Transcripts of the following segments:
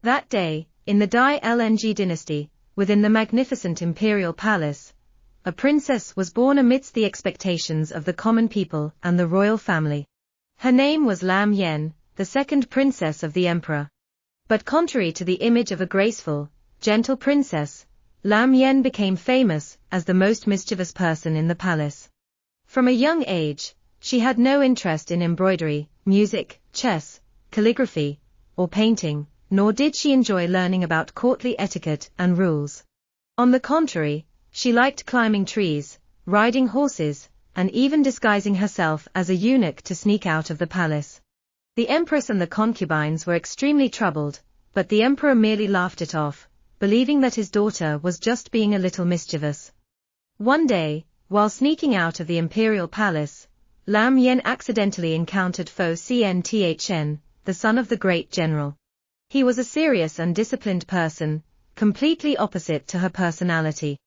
That day, in the Dai Lng dynasty, within the magnificent imperial palace, a princess was born amidst the expectations of the common people and the royal family. Her name was Lam Yen, the second princess of the emperor. But contrary to the image of a graceful, gentle princess, Lam Yen became famous as the most mischievous person in the palace. From a young age, she had no interest in embroidery, music, chess, calligraphy, or painting, nor did she enjoy learning about courtly etiquette and rules. On the contrary, she liked climbing trees, riding horses, and even disguising herself as a eunuch to sneak out of the palace. The empress and the concubines were extremely troubled, but the emperor merely laughed it off, believing that his daughter was just being a little mischievous. One day, while sneaking out of the imperial palace, Lam Yen accidentally encountered Hsuan Myolie, the son of the great general. He was a serious and disciplined person, completely opposite to her personality.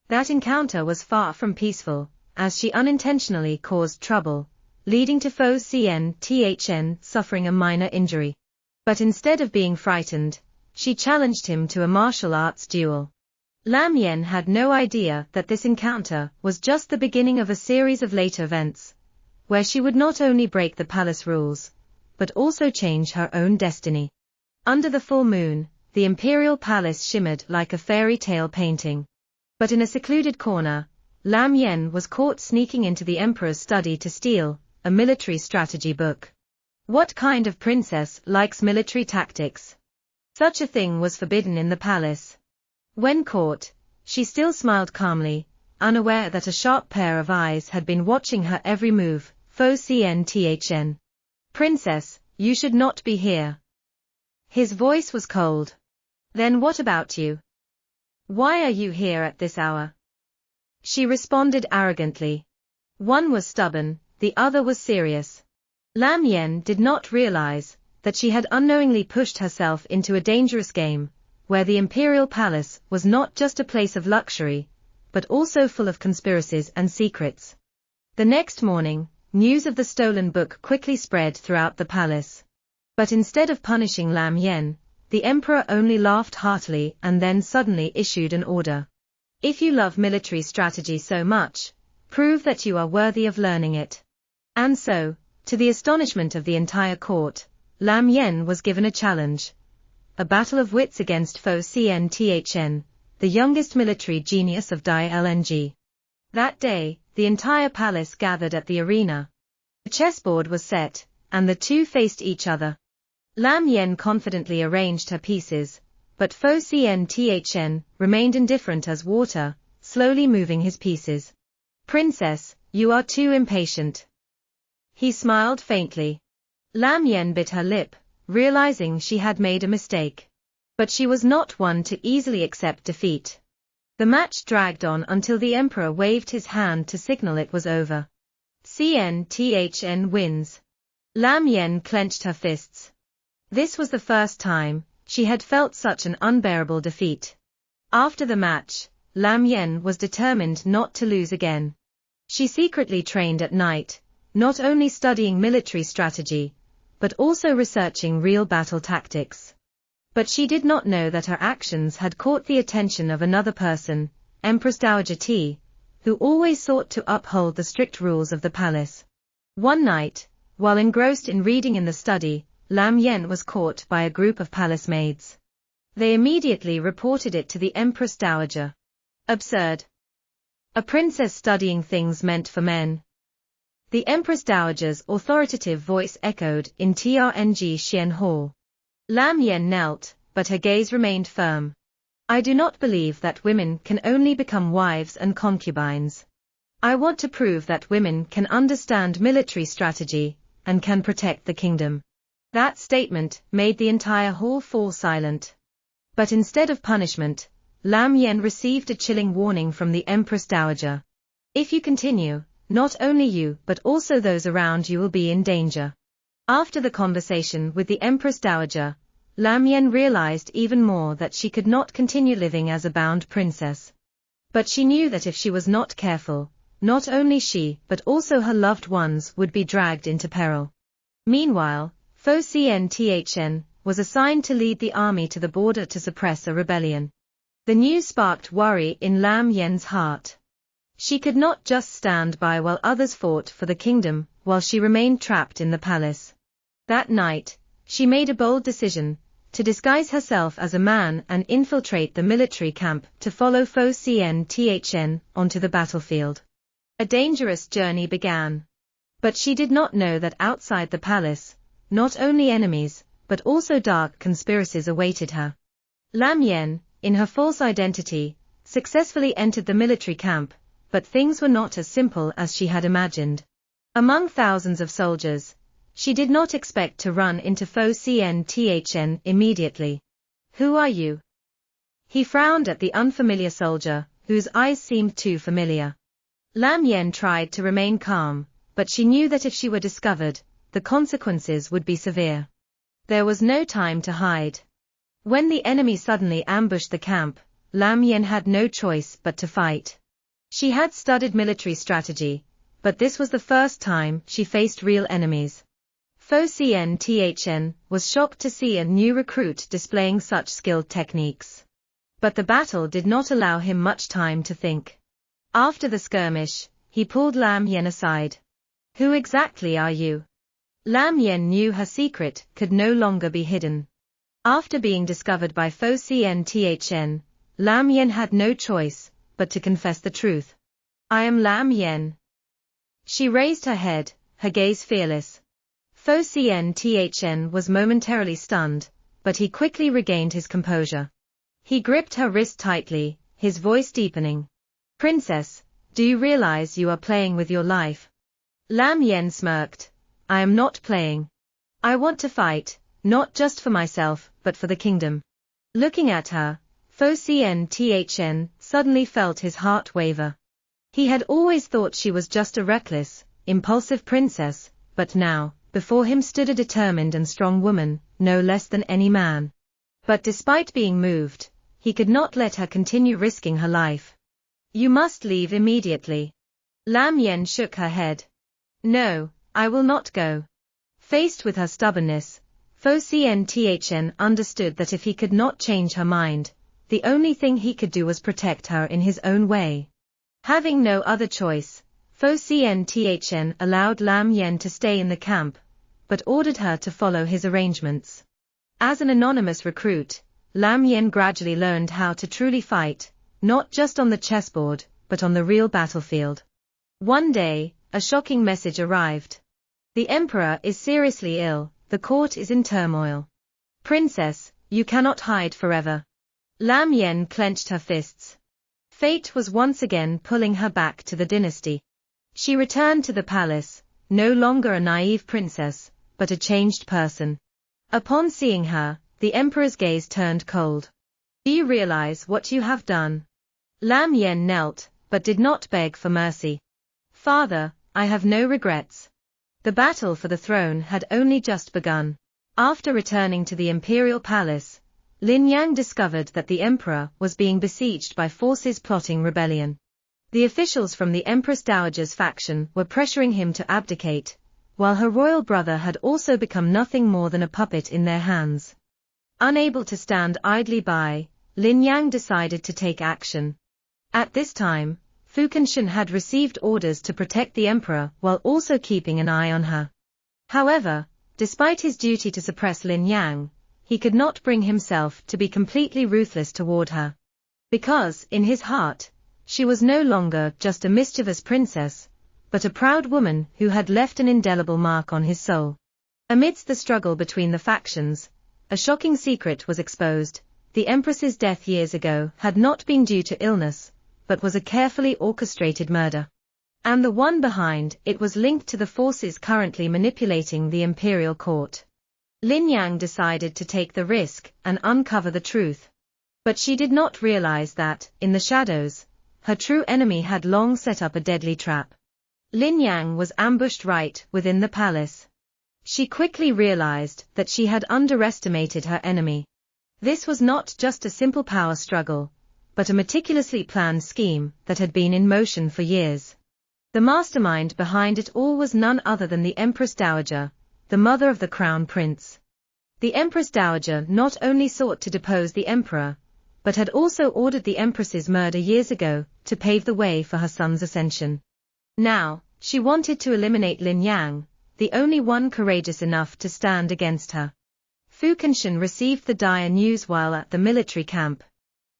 That encounter was far from peaceful, as she unintentionally caused trouble, leading to Hsuan Myolie suffering a minor injury. But instead of being frightened, she challenged him to a martial arts duel. Lam Yen had no idea that this encounter was just the beginning of a series of later events, where she would not only break the palace rules, but also change her own destiny. Under the full moon, the imperial palace shimmered like a fairy tale painting. But in a secluded corner, Lam Yen was caught sneaking into the emperor's study to steal a military strategy book. What kind of princess likes military tactics? Such a thing was forbidden in the palace. When caught, she still smiled calmly, unaware that a sharp pair of eyes had been watching her every move. Hsuan Myolie. Princess, you should not be here. His voice was cold. Then what about you? Why are you here at this hour? She responded arrogantly. One was stubborn, the other was serious. Lam Yen did not realize that she had unknowingly pushed herself into a dangerous game, where the imperial palace was not just a place of luxury, but also full of conspiracies and secrets. The next morning, news of the stolen book quickly spread throughout the palace. But instead of punishing Lam Yen, the emperor only laughed heartily and then suddenly issued an order. If you love military strategy so much, prove that you are worthy of learning it. And so, to the astonishment of the entire court, Lam Yen was given a challenge. A battle of wits against Hsuan Myolie, the youngest military genius of Dai Lng. That day, the entire palace gathered at the arena. The chessboard was set, and the two faced each other. Lam Yen confidently arranged her pieces, but Hsuan Myolie remained indifferent as water, slowly moving his pieces. Princess, you are too impatient. He smiled faintly. Lam Yen bit her lip, realizing she had made a mistake. But she was not one to easily accept defeat. The match dragged on until the emperor waved his hand to signal it was over. Hsuan Myolie wins. Lam Yen clenched her fists. This was the first time she had felt such an unbearable defeat. After the match, Lam Yen was determined not to lose again. She secretly trained at night, not only studying military strategy, but also researching real battle tactics. But she did not know that her actions had caught the attention of another person, Empress Dowager T, who always sought to uphold the strict rules of the palace. One night, while engrossed in reading in the study, Lam Yen was caught by a group of palace maids. They immediately reported it to the Empress Dowager. Absurd. A princess studying things meant for men. The Empress Dowager's authoritative voice echoed in TRNG Xian Hall. Lam Yen knelt, but her gaze remained firm. I do not believe that women can only become wives and concubines. I want to prove that women can understand military strategy, and can protect the kingdom. That statement made the entire hall fall silent. But instead of punishment, Lam Yen received a chilling warning from the Empress Dowager. If you continue, not only you but also those around you will be in danger. After the conversation with the Empress Dowager, Lam Yen realized even more that she could not continue living as a bound princess. But she knew that if she was not careful, not only she but also her loved ones would be dragged into peril. Meanwhile, Hsuan Myolie, was assigned to lead the army to the border to suppress a rebellion. The news sparked worry in Lam Yen's heart. She could not just stand by while others fought for the kingdom, while she remained trapped in the palace. That night, she made a bold decision, to disguise herself as a man and infiltrate the military camp to follow Hsuan Myolie onto the battlefield. A dangerous journey began. But she did not know that outside the palace, not only enemies, but also dark conspiracies awaited her. Lam Yen, in her false identity, successfully entered the military camp, but things were not as simple as she had imagined. Among thousands of soldiers, she did not expect to run into Hsuan Myolie immediately. "Who are you?" He frowned at the unfamiliar soldier, whose eyes seemed too familiar. Lam Yen tried to remain calm, but she knew that if she were discovered, the consequences would be severe. There was no time to hide. When the enemy suddenly ambushed the camp, Lam Yen had no choice but to fight. She had studied military strategy, but this was the first time she faced real enemies. Hsuan Myolie was shocked to see a new recruit displaying such skilled techniques. But the battle did not allow him much time to think. After the skirmish, he pulled Lam Yen aside. "Who exactly are you?" Lam Yen knew her secret could no longer be hidden. After being discovered by Hsuan Myolie, Lam Yen had no choice but to confess the truth. "I am Lam Yen." She raised her head, her gaze fearless. Hsuan Myolie was momentarily stunned, but he quickly regained his composure. He gripped her wrist tightly, his voice deepening. "Princess, do you realize you are playing with your life?" Lam Yen smirked. "I am not playing. I want to fight, not just for myself, but for the kingdom." Looking at her, Hsuan Myolie suddenly felt his heart waver. He had always thought she was just a reckless, impulsive princess, but now, before him stood a determined and strong woman, no less than any man. But despite being moved, he could not let her continue risking her life. "You must leave immediately." Lam Yen shook her head. "No, I will not go." Faced with her stubbornness, Hsuan Myolie understood that if he could not change her mind, the only thing he could do was protect her in his own way. Having no other choice, Hsuan Myolie allowed Lam Yen to stay in the camp, but ordered her to follow his arrangements. As an anonymous recruit, Lam Yen gradually learned how to truly fight, not just on the chessboard, but on the real battlefield. One day, a shocking message arrived. "The emperor is seriously ill, the court is in turmoil. Princess, you cannot hide forever." Lam Yen clenched her fists. Fate was once again pulling her back to the dynasty. She returned to the palace, no longer a naive princess, but a changed person. Upon seeing her, the emperor's gaze turned cold. "Do you realize what you have done?" Lam Yen knelt, but did not beg for mercy. "Father, I have no regrets." The battle for the throne had only just begun. After returning to the imperial palace, Lin Yang discovered that the emperor was being besieged by forces plotting rebellion. The officials from the Empress Dowager's faction were pressuring him to abdicate, while her royal brother had also become nothing more than a puppet in their hands. Unable to stand idly by, Lin Yang decided to take action. At this time, Fu Kenshin had received orders to protect the emperor while also keeping an eye on her. However, despite his duty to suppress Lin Yang, he could not bring himself to be completely ruthless toward her. Because, in his heart, she was no longer just a mischievous princess, but a proud woman who had left an indelible mark on his soul. Amidst the struggle between the factions, a shocking secret was exposed. The empress's death years ago had not been due to illness, but was a carefully orchestrated murder. And the one behind it was linked to the forces currently manipulating the imperial court. Lin Yang decided to take the risk and uncover the truth. But she did not realize that, in the shadows, her true enemy had long set up a deadly trap. Lin Yang was ambushed right within the palace. She quickly realized that she had underestimated her enemy. This was not just a simple power struggle, but a meticulously planned scheme that had been in motion for years. The mastermind behind it all was none other than the Empress Dowager, the mother of the Crown Prince. The Empress Dowager not only sought to depose the emperor, but had also ordered the empress's murder years ago to pave the way for her son's ascension. Now, she wanted to eliminate Lin Yang, the only one courageous enough to stand against her. Fu Kenshin received the dire news while at the military camp.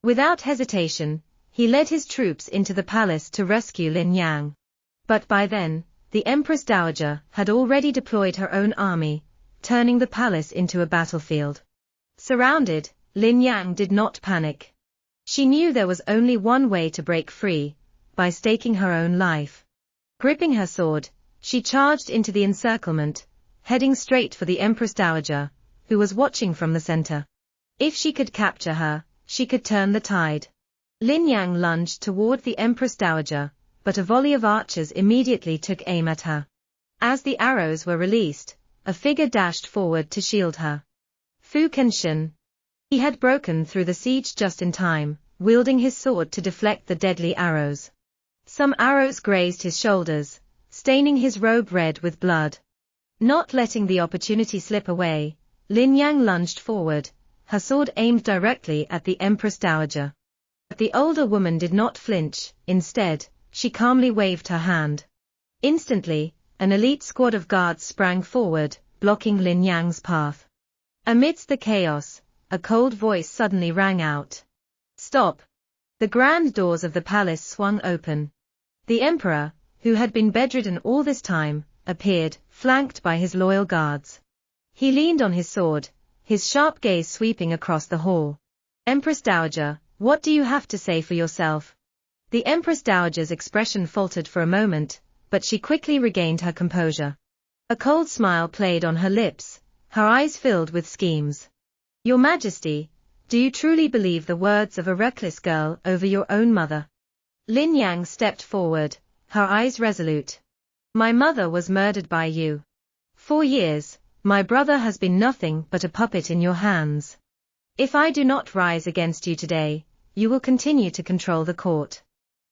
Without hesitation, he led his troops into the palace to rescue Lin Yang. But by then, the Empress Dowager had already deployed her own army, turning the palace into a battlefield. Surrounded, Lin Yang did not panic. She knew there was only one way to break free, by staking her own life. Gripping her sword, she charged into the encirclement, heading straight for the Empress Dowager, who was watching from the center. If she could capture her, she could turn the tide. Lin Yang lunged toward the Empress Dowager, but a volley of archers immediately took aim at her. As the arrows were released, a figure dashed forward to shield her. Fu Kenshin. He had broken through the siege just in time, wielding his sword to deflect the deadly arrows. Some arrows grazed his shoulders, staining his robe red with blood. Not letting the opportunity slip away, Lin Yang lunged forward, her sword aimed directly at the Empress Dowager. But the older woman did not flinch. Instead, she calmly waved her hand. Instantly, an elite squad of guards sprang forward, blocking Lin Yang's path. Amidst the chaos, a cold voice suddenly rang out. "Stop!" The grand doors of the palace swung open. The emperor, who had been bedridden all this time, appeared, flanked by his loyal guards. He leaned on his sword, his sharp gaze sweeping across the hall. "Empress Dowager, what do you have to say for yourself?" The Empress Dowager's expression faltered for a moment, but she quickly regained her composure. A cold smile played on her lips, her eyes filled with schemes. "Your Majesty, do you truly believe the words of a reckless girl over your own mother?" Lin Yang stepped forward, her eyes resolute. "My mother was murdered by you. 4 years, my brother has been nothing but a puppet in your hands. If I do not rise against you today, you will continue to control the court."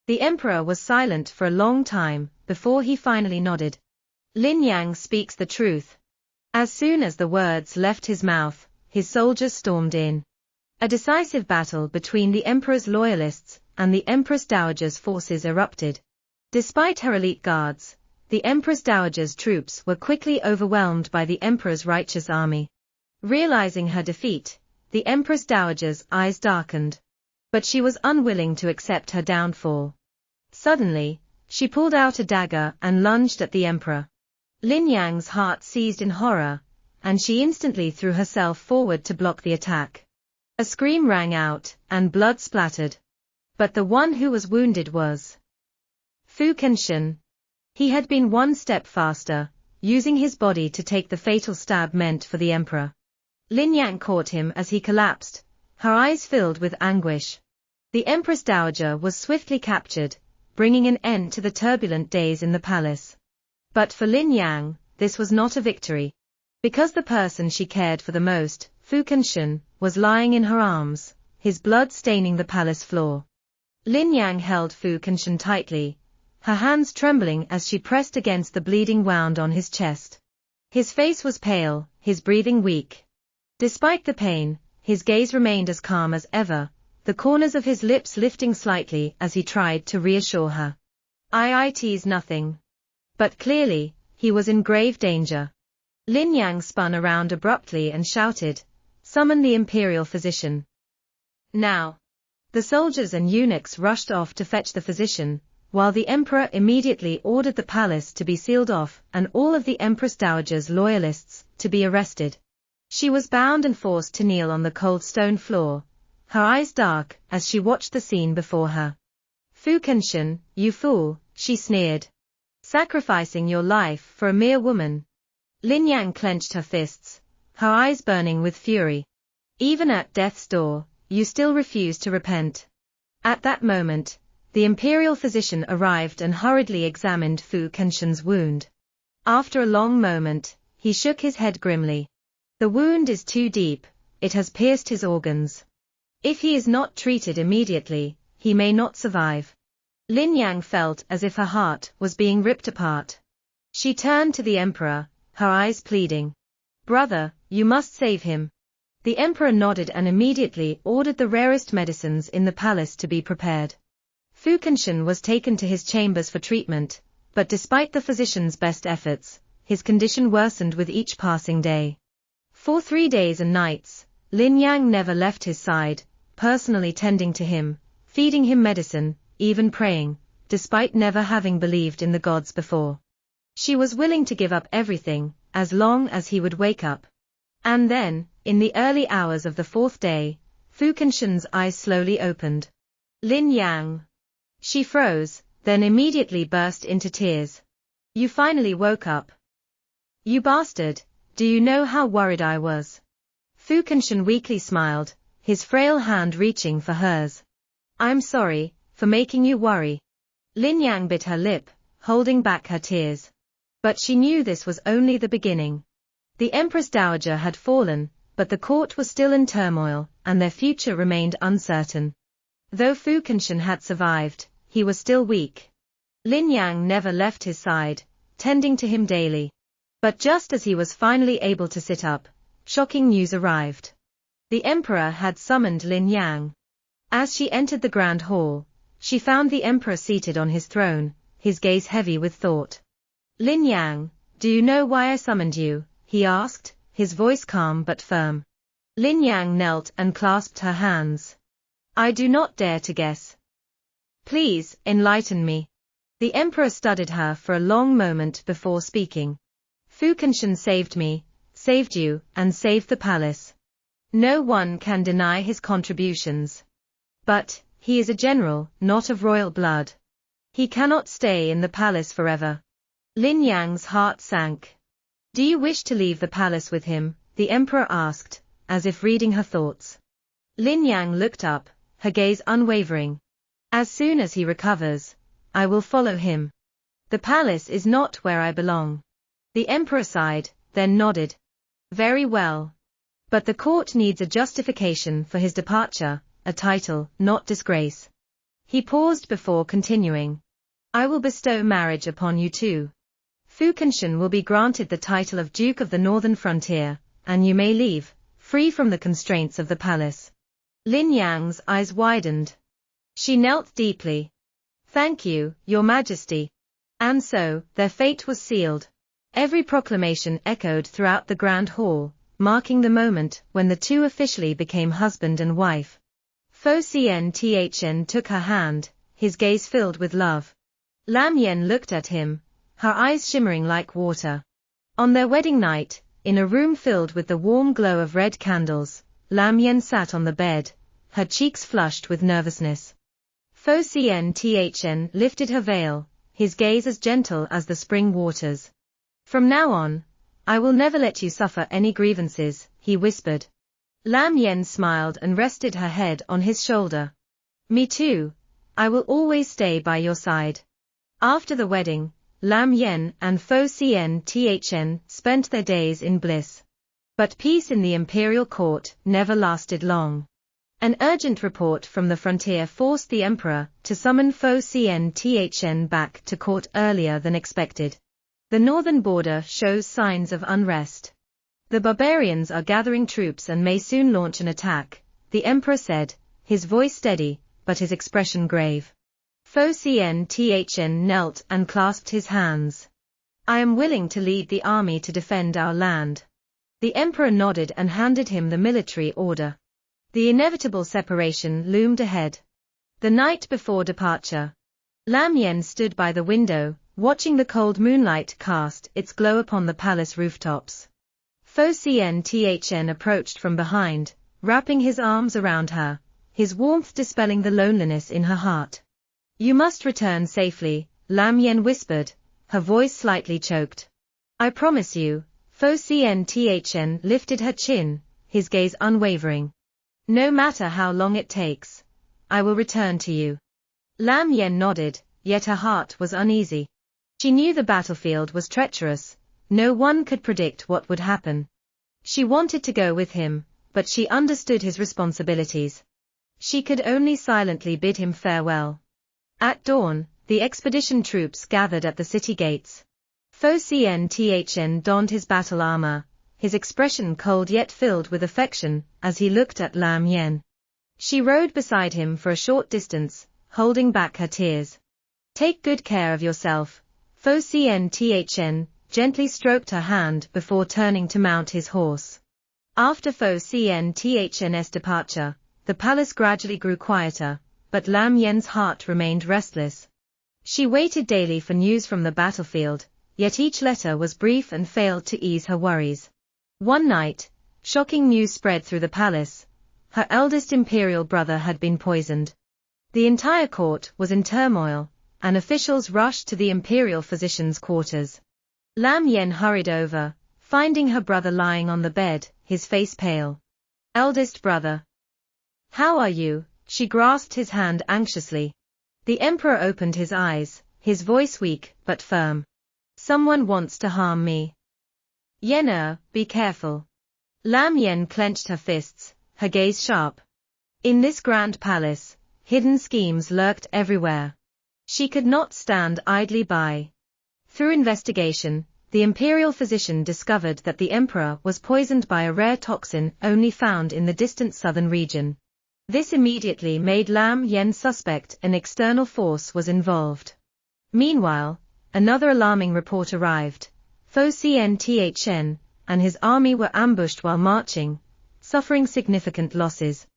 The emperor was silent for a long time, before he finally nodded. "Lin Yang speaks the truth." As soon as the words left his mouth, his soldiers stormed in. A decisive battle between the emperor's loyalists and the Empress Dowager's forces erupted. Despite her elite guards, the Empress Dowager's troops were quickly overwhelmed by the emperor's righteous army. Realizing her defeat, the Empress Dowager's eyes darkened. But she was unwilling to accept her downfall. Suddenly, she pulled out a dagger and lunged at the emperor. Lin Yang's heart seized in horror, and she instantly threw herself forward to block the attack. A scream rang out, and blood splattered. But the one who was wounded was Fu Kenshin. He had been one step faster, using his body to take the fatal stab meant for the emperor. Lin Yang caught him as he collapsed, her eyes filled with anguish. The Empress Dowager was swiftly captured, bringing an end to the turbulent days in the palace. But for Lin Yang, this was not a victory. Because the person she cared for the most, Fu Kenshin, was lying in her arms, his blood staining the palace floor. Lin Yang held Fu Kenshin tightly, her hands trembling as she pressed against the bleeding wound on his chest. His face was pale, his breathing weak. Despite the pain, his gaze remained as calm as ever, the corners of his lips lifting slightly as he tried to reassure her. "It's nothing." But clearly, he was in grave danger. Lin Yang spun around abruptly and shouted, "Summon the imperial physician." Now. The soldiers and eunuchs rushed off to fetch the physician, while the emperor immediately ordered the palace to be sealed off and all of the Empress Dowager's loyalists to be arrested. She was bound and forced to kneel on the cold stone floor, her eyes dark as she watched the scene before her. "Fu Kenshin, you fool," she sneered. "Sacrificing your life for a mere woman." Lin Yang clenched her fists, her eyes burning with fury. "Even at death's door, you still refuse to repent." At that moment, the imperial physician arrived and hurriedly examined Fu Kenshin's wound. After a long moment, he shook his head grimly. "The wound is too deep, it has pierced his organs. If he is not treated immediately, he may not survive." Lin Yang felt as if her heart was being ripped apart. She turned to the emperor, her eyes pleading. "Brother, you must save him. The emperor nodded and immediately ordered the rarest medicines in the palace to be prepared. Fu Kenshin was taken to his chambers for treatment, but despite the physician's best efforts, his condition worsened with each passing day. For 3 days and nights, Lin Yang never left his side, personally tending to him, feeding him medicine, even praying, despite never having believed in the gods before. She was willing to give up everything, as long as he would wake up. And then, in the early hours of the 4th day, Fu Kenshin's eyes slowly opened. Lin Yang. She froze, then immediately burst into tears. You finally woke up. You bastard, do you know how worried I was? Fu Kenshin weakly smiled, his frail hand reaching for hers. I'm sorry, for making you worry. Lin Yang bit her lip, holding back her tears. But she knew this was only the beginning. The Empress Dowager had fallen, but the court was still in turmoil, and their future remained uncertain. Though Fu Kenshin had survived, he was still weak. Lin Yang never left his side, tending to him daily. But just as he was finally able to sit up, shocking news arrived. The emperor had summoned Lin Yang. As she entered the grand hall, she found the emperor seated on his throne, his gaze heavy with thought. Lin Yang, do you know why I summoned you? He asked, his voice calm but firm. Lin Yang knelt and clasped her hands. I do not dare to guess. Please, enlighten me. The emperor studied her for a long moment before speaking. Fu Kenshin saved me, saved you, and saved the palace. No one can deny his contributions. But, he is a general, not of royal blood. He cannot stay in the palace forever. Lin Yang's heart sank. Do you wish to leave the palace with him? The emperor asked, as if reading her thoughts. Lin Yang looked up, her gaze unwavering. As soon as he recovers, I will follow him. The palace is not where I belong. The emperor sighed, then nodded. Very well. But the court needs a justification for his departure, a title, not disgrace. He paused before continuing. I will bestow marriage upon you too. Fu Kenshin will be granted the title of Duke of the Northern Frontier, and you may leave, free from the constraints of the palace. Lin Yang's eyes widened. She knelt deeply. Thank you, Your Majesty. And so, their fate was sealed. Every proclamation echoed throughout the grand hall, marking the moment when the two officially became husband and wife. Fo Cien Thn took her hand, his gaze filled with love. Lam Yen looked at him, her eyes shimmering like water. On their wedding night, in a room filled with the warm glow of red candles, Lam Yen sat on the bed, her cheeks flushed with nervousness. Fo Cien Thn lifted her veil, his gaze as gentle as the spring waters. From now on, I will never let you suffer any grievances, he whispered. Lam Yen smiled and rested her head on his shoulder. Me too, I will always stay by your side. After the wedding, Lam Yen and Fo Cien Thn spent their days in bliss. But peace in the imperial court never lasted long. An urgent report from the frontier forced the emperor to summon Fo Cien Thn back to court earlier than expected. The northern border shows signs of unrest. The barbarians are gathering troops and may soon launch an attack, the emperor said, his voice steady, but his expression grave. Fo Cien Thn knelt and clasped his hands. I am willing to lead the army to defend our land. The emperor nodded and handed him the military order. The inevitable separation loomed ahead. The night before departure, Lam Yen stood by the window, watching the cold moonlight cast its glow upon the palace rooftops. Fo Cien Thn approached from behind, wrapping his arms around her, his warmth dispelling the loneliness in her heart. You must return safely, Lam Yen whispered, her voice slightly choked. I promise you. Fo Cien Thn lifted her chin, his gaze unwavering. No matter how long it takes, I will return to you. Lam Yen nodded, yet her heart was uneasy. She knew the battlefield was treacherous, no one could predict what would happen. She wanted to go with him, but she understood his responsibilities. She could only silently bid him farewell. At dawn, the expedition troops gathered at the city gates. Fo Cien Thn donned his battle armor, his expression cold yet filled with affection, as he looked at Lam Yen. She rode beside him for a short distance, holding back her tears. Take good care of yourself. Fo Cien Thn gently stroked her hand before turning to mount his horse. After Fo Cien Thn's departure, the palace gradually grew quieter, but Lam Yen's heart remained restless. She waited daily for news from the battlefield, yet each letter was brief and failed to ease her worries. One night, shocking news spread through the palace. Her eldest imperial brother had been poisoned. The entire court was in turmoil, and officials rushed to the imperial physician's quarters. Lam Yen hurried over, finding her brother lying on the bed, his face pale. Eldest brother. How are you? She grasped his hand anxiously. The emperor opened his eyes, his voice weak but firm. Someone wants to harm me. Yen, be careful. Lam Yen clenched her fists, her gaze sharp. In this grand palace, hidden schemes lurked everywhere. She could not stand idly by. Through investigation, the imperial physician discovered that the emperor was poisoned by a rare toxin only found in the distant southern region. This immediately made Lam Yen suspect an external force was involved. Meanwhile, another alarming report arrived. Fo Cien Thn and his army were ambushed while marching, suffering significant losses.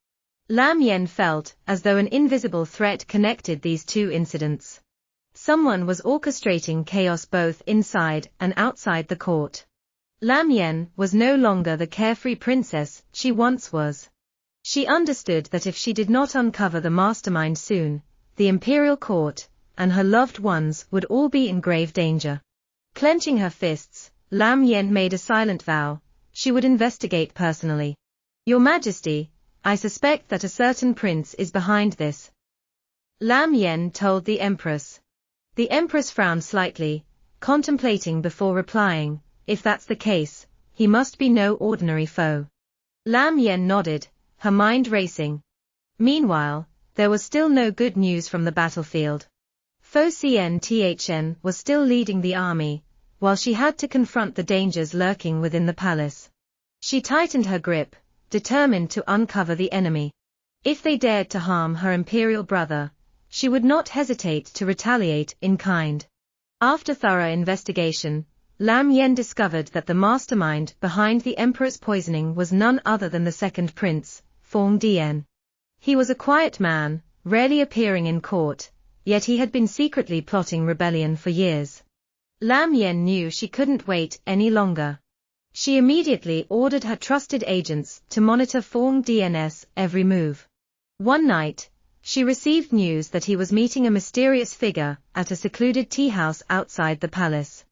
Lam Yen felt as though an invisible threat connected these two incidents. Someone was orchestrating chaos both inside and outside the court. Lam Yen was no longer the carefree princess she once was. She understood that if she did not uncover the mastermind soon, the imperial court and her loved ones would all be in grave danger. Clenching her fists, Lam Yen made a silent vow. She would investigate personally. Your Majesty, I suspect that a certain prince is behind this. Lam Yen told the empress. The empress frowned slightly, contemplating before replying. If that's the case, he must be no ordinary foe. Lam Yen nodded, her mind racing. Meanwhile, there was still no good news from the battlefield. Fo Cien Thn was still leading the army, while she had to confront the dangers lurking within the palace. She tightened her grip, determined to uncover the enemy. If they dared to harm her imperial brother, she would not hesitate to retaliate in kind. After thorough investigation, Lam Yen discovered that the mastermind behind the emperor's poisoning was none other than the second prince, Fong Dian. He was a quiet man, rarely appearing in court, yet he had been secretly plotting rebellion for years. Lam Yen knew she couldn't wait any longer. She immediately ordered her trusted agents to monitor Fong Dian's every move. One night, she received news that he was meeting a mysterious figure at a secluded tea house outside the palace.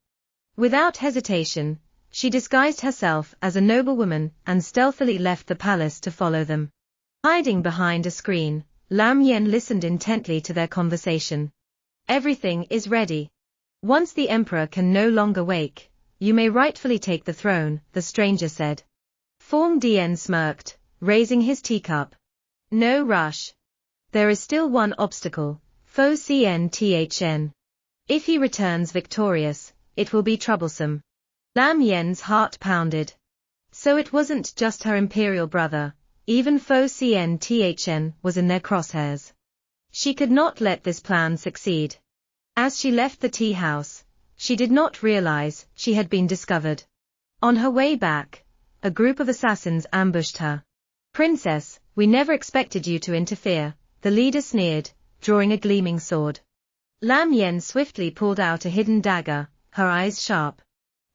Without hesitation, she disguised herself as a noblewoman and stealthily left the palace to follow them. Hiding behind a screen, Lam Yen listened intently to their conversation. Everything is ready. Once the emperor can no longer wake, you may rightfully take the throne, the stranger said. Fong Dian smirked, raising his teacup. No rush. There is still one obstacle, Fo Cien Thn. If he returns victorious, it will be troublesome. Lam Yen's heart pounded. So it wasn't just her imperial brother, even Fo Cien Thn was in their crosshairs. She could not let this plan succeed. As she left the tea house, she did not realize she had been discovered. On her way back, a group of assassins ambushed her. Princess, we never expected you to interfere, the leader sneered, drawing a gleaming sword. Lam Yen swiftly pulled out a hidden dagger, her eyes sharp.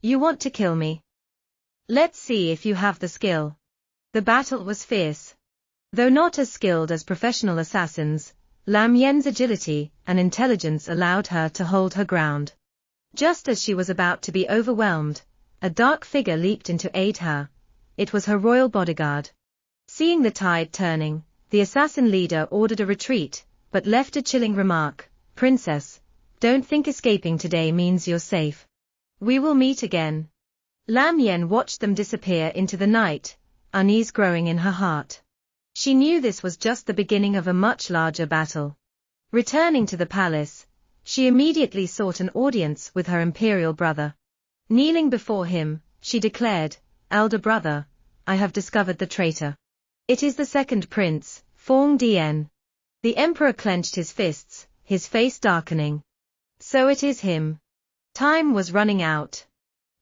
You want to kill me? Let's see if you have the skill. The battle was fierce. Though not as skilled as professional assassins, Lam Yen's agility and intelligence allowed her to hold her ground. Just as she was about to be overwhelmed, a dark figure leaped in to aid her. It was her royal bodyguard. Seeing the tide turning, the assassin leader ordered a retreat, but left a chilling remark. Princess, don't think escaping today means you're safe. We will meet again. Lam Yen watched them disappear into the night, unease growing in her heart. She knew this was just the beginning of a much larger battle. Returning to the palace, she immediately sought an audience with her imperial brother. Kneeling before him, she declared, elder brother, I have discovered the traitor. It is the second prince, Fong Dien. The emperor clenched his fists, his face darkening. So it is him. Time was running out.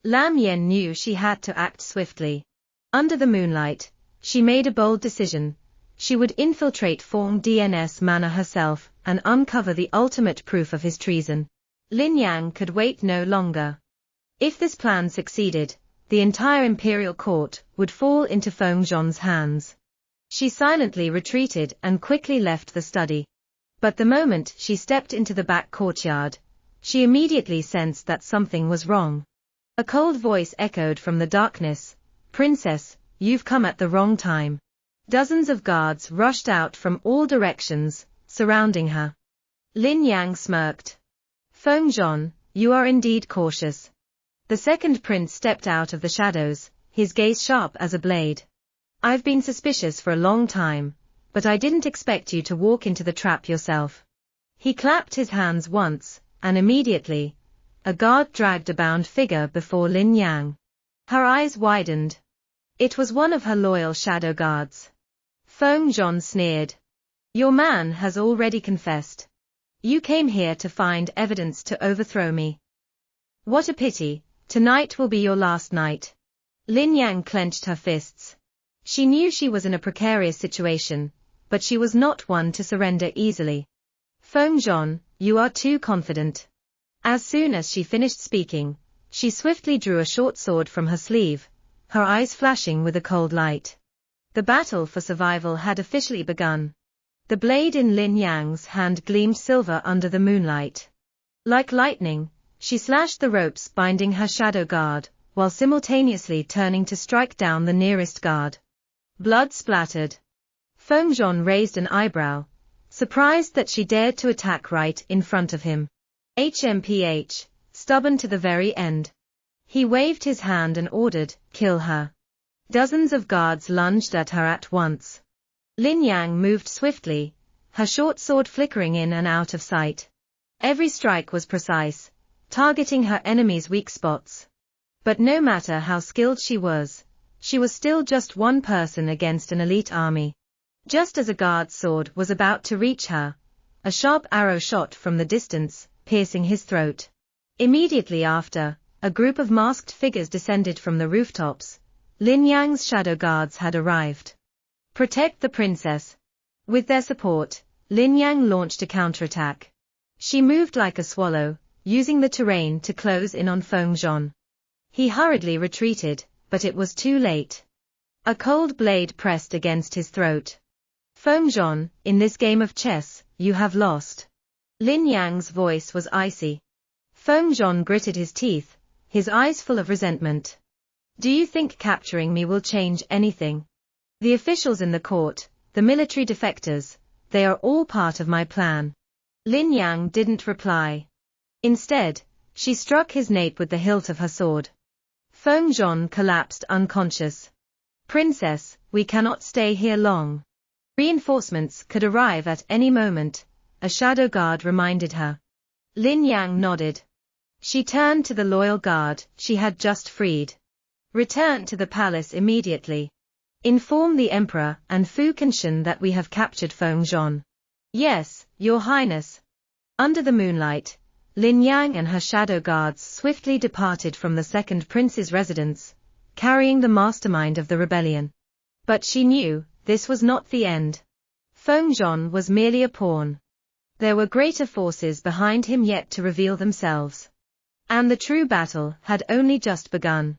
Lam Yen knew she had to act swiftly. Under the moonlight, she made a bold decision. She would infiltrate Fong Dien's manor herself and uncover the ultimate proof of his treason. Lin Yang could wait no longer. If this plan succeeded, the entire imperial court would fall into Feng Zhon's hands. She silently retreated and quickly left the study. But the moment she stepped into the back courtyard, she immediately sensed that something was wrong. A cold voice echoed from the darkness, "Princess, you've come at the wrong time." Dozens of guards rushed out from all directions, surrounding her. Lin Yang smirked. "Feng Zhon, you are indeed cautious." The second prince stepped out of the shadows, his gaze sharp as a blade. "I've been suspicious for a long time, but I didn't expect you to walk into the trap yourself." He clapped his hands once, and immediately, a guard dragged a bound figure before Lin Yang. Her eyes widened. It was one of her loyal shadow guards. Feng Zhon sneered. "Your man has already confessed. You came here to find evidence to overthrow me. What a pity, tonight will be your last night." Lin Yang clenched her fists. She knew she was in a precarious situation, but she was not one to surrender easily. "Feng Zhon, you are too confident." As soon as she finished speaking, she swiftly drew a short sword from her sleeve, her eyes flashing with a cold light. The battle for survival had officially begun. The blade in Lin Yang's hand gleamed silver under the moonlight. Like lightning, she slashed the ropes binding her shadow guard, while simultaneously turning to strike down the nearest guard. Blood splattered. Feng Zhon raised an eyebrow, surprised that she dared to attack right in front of him. HMPH, stubborn to the very end. He waved his hand and ordered, "Kill her." Dozens of guards lunged at her at once. Lin Yang moved swiftly, her short sword flickering in and out of sight. Every strike was precise, targeting her enemy's weak spots. But no matter how skilled she was still just one person against an elite army. Just as a guard's sword was about to reach her, a sharp arrow shot from the distance, piercing his throat. Immediately after, a group of masked figures descended from the rooftops. Lin Yang's shadow guards had arrived. "Protect the princess." With their support, Lin Yang launched a counterattack. She moved like a swallow, using the terrain to close in on Feng Zhon. He hurriedly retreated, but it was too late. A cold blade pressed against his throat. "Feng Zhon, in this game of chess, you have lost." Lin Yang's voice was icy. Feng Zhon gritted his teeth, his eyes full of resentment. "Do you think capturing me will change anything? The officials in the court, the military defectors, they are all part of my plan." Lin Yang didn't reply. Instead, she struck his nape with the hilt of her sword. Feng Zhon collapsed unconscious. "Princess, we cannot stay here long. Reinforcements could arrive at any moment," a shadow guard reminded her. Lin Yang nodded. She turned to the loyal guard she had just freed. "Return to the palace immediately. Inform the emperor and Fu Kenshin that we have captured Feng Zhon." "Yes, your highness." Under the moonlight, Lin Yang and her shadow guards swiftly departed from the second prince's residence, carrying the mastermind of the rebellion. But she knew, this was not the end. Feng Zhon was merely a pawn. There were greater forces behind him yet to reveal themselves. And the true battle had only just begun.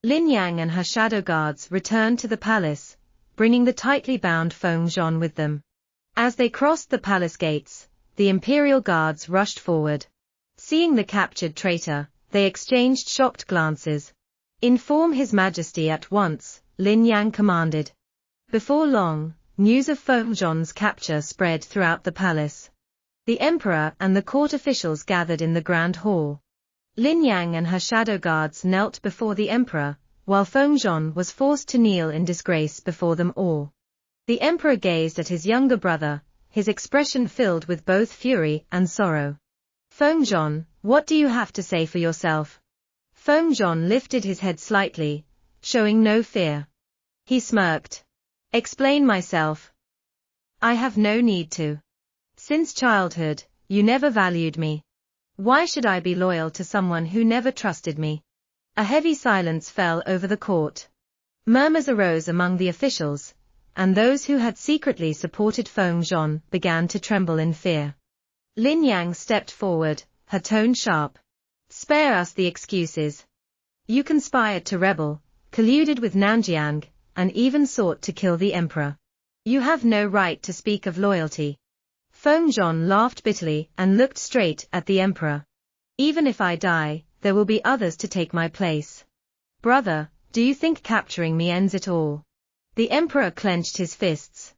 Lin Yang and her shadow guards returned to the palace, bringing the tightly bound Feng Zhon with them. As they crossed the palace gates, the imperial guards rushed forward. Seeing the captured traitor, they exchanged shocked glances. "Inform His Majesty at once," Lin Yang commanded. Before long, news of Feng Zhon's capture spread throughout the palace. The emperor and the court officials gathered in the grand hall. Lin Yang and her shadow guards knelt before the emperor, while Feng Zhon was forced to kneel in disgrace before them all. The emperor gazed at his younger brother, his expression filled with both fury and sorrow. "Feng Zhon, what do you have to say for yourself?" Feng Zhon lifted his head slightly, showing no fear. He smirked. Explain myself. I have no need to. Since childhood, you never valued me. Why should I be loyal to someone who never trusted me? A heavy silence fell over the court. Murmurs arose among the officials, and those who had secretly supported Feng Zhon began to tremble in fear. Lin Yang stepped forward, her tone sharp. Spare us the excuses. You conspired to rebel, colluded with Nanjiang, and even sought to kill the emperor. You have no right to speak of loyalty. Feng Zhon laughed bitterly and looked straight at the emperor. Even if I die, there will be others to take my place. Brother, do you think capturing me ends it all? The emperor clenched his fists.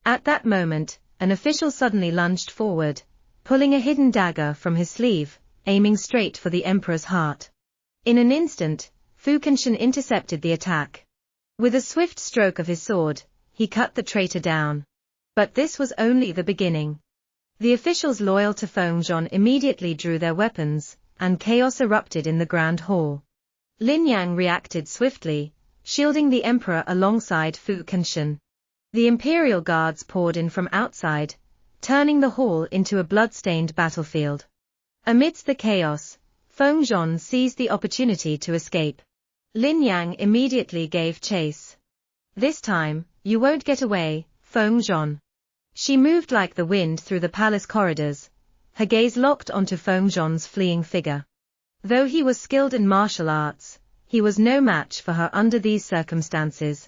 At that moment, an official suddenly lunged forward, pulling a hidden dagger from his sleeve, aiming straight for the emperor's heart. In an instant, Fu Kenshin intercepted the attack. With a swift stroke of his sword, he cut the traitor down. But this was only the beginning. The officials loyal to Feng Zhon immediately drew their weapons, and chaos erupted in the Grand Hall. Lin Yang reacted swiftly, shielding the emperor alongside Fu Kenshin. The imperial guards poured in from outside, turning the hall into a blood-stained battlefield. Amidst the chaos, Feng Zhon seized the opportunity to escape. Lin Yang immediately gave chase. This time, you won't get away, Feng Zhon. She moved like the wind through the palace corridors, her gaze locked onto Feng Zhon's fleeing figure. Though he was skilled in martial arts, he was no match for her under these circumstances.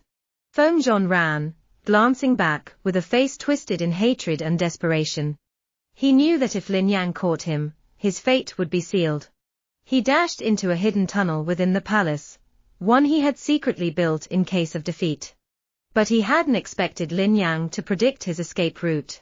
Feng Zhon ran, glancing back with a face twisted in hatred and desperation. He knew that if Lin Yang caught him, his fate would be sealed. He dashed into a hidden tunnel within the palace, one he had secretly built in case of defeat. But he hadn't expected Lin Yang to predict his escape route.